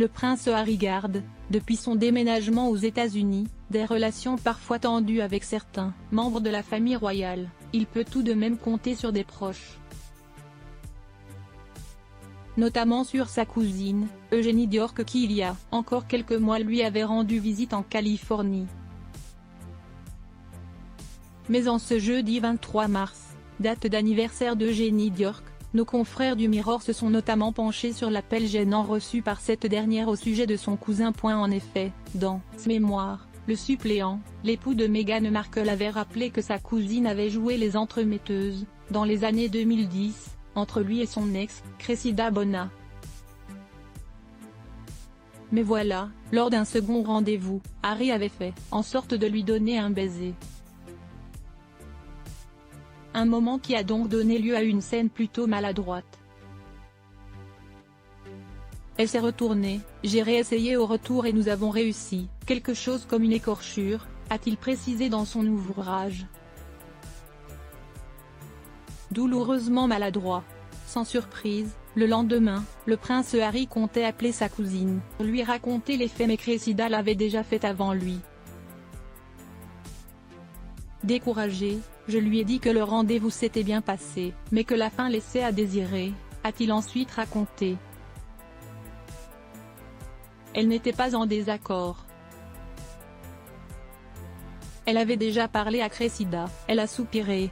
le prince Harry garde, depuis son déménagement aux États-Unis, des relations parfois tendues avec certains membres de la famille royale, il peut tout de même compter sur des proches. Notamment sur sa cousine, Eugénie Diorque qui il y a encore quelques mois lui avait rendu visite en Californie. Mais en ce jeudi 23 mars, date d'anniversaire d'Eugénie Diorque, nos confrères du Mirror se sont notamment penchés sur l'appel gênant reçu par cette dernière au sujet de son cousin. En effet, dans ses mémoires, le suppléant, l'époux de Meghan Markle avait rappelé que sa cousine avait joué les entremetteuses, dans les années 2010, entre lui et son ex, Cressida Bona. Mais voilà, lors d'un second rendez-vous, Harry avait fait en sorte de lui donner un baiser. Un moment qui a donc donné lieu à une scène plutôt maladroite. Elle s'est retournée, j'ai réessayé au retour et nous avons réussi, quelque chose comme une écorchure, a-t-il précisé dans son ouvrage. Douloureusement maladroit. Sans surprise, le lendemain, le prince Harry comptait appeler sa cousine, pour lui raconter les faits mais Cressida l'avait déjà fait avant lui. Découragé, je lui ai dit que le rendez-vous s'était bien passé, mais que la fin laissait à désirer, a-t-il ensuite raconté. Elle n'était pas en désaccord. Elle avait déjà parlé à Cressida, elle a soupiré.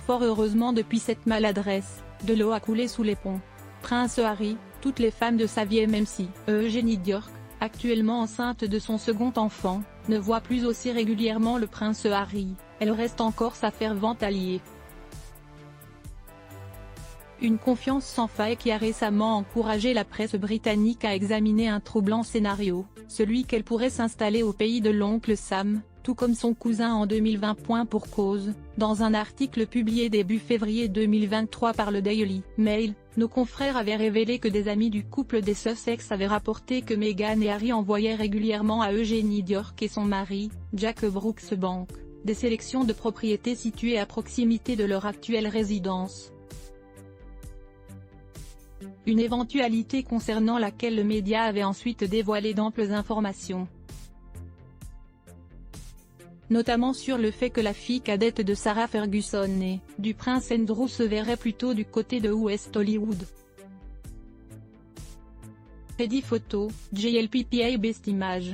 Fort heureusement depuis cette maladresse, de l'eau a coulé sous les ponts. Prince Harry, toutes les femmes de sa vie et même si Eugénie Diorque, actuellement enceinte de son second enfant, ne voit plus aussi régulièrement le prince Harry, elle reste encore sa fervente alliée. Une confiance sans faille qui a récemment encouragé la presse britannique à examiner un troublant scénario, celui qu'elle pourrait s'installer au pays de l'oncle Sam, tout comme son cousin en 2020. Pour cause, dans un article publié début février 2023 par le Daily Mail, nos confrères avaient révélé que des amis du couple des Sussex avaient rapporté que Meghan et Harry envoyaient régulièrement à Eugénie Diorque et son mari, Jack Brooksbank, des sélections de propriétés situées à proximité de leur actuelle résidence. Une éventualité concernant laquelle le média avait ensuite dévoilé d'amples informations. Notamment sur le fait que la fille cadette de Sarah Ferguson et du prince Andrew se verrait plutôt du côté de West Hollywood. Ready Photo, JLPPA Best Image.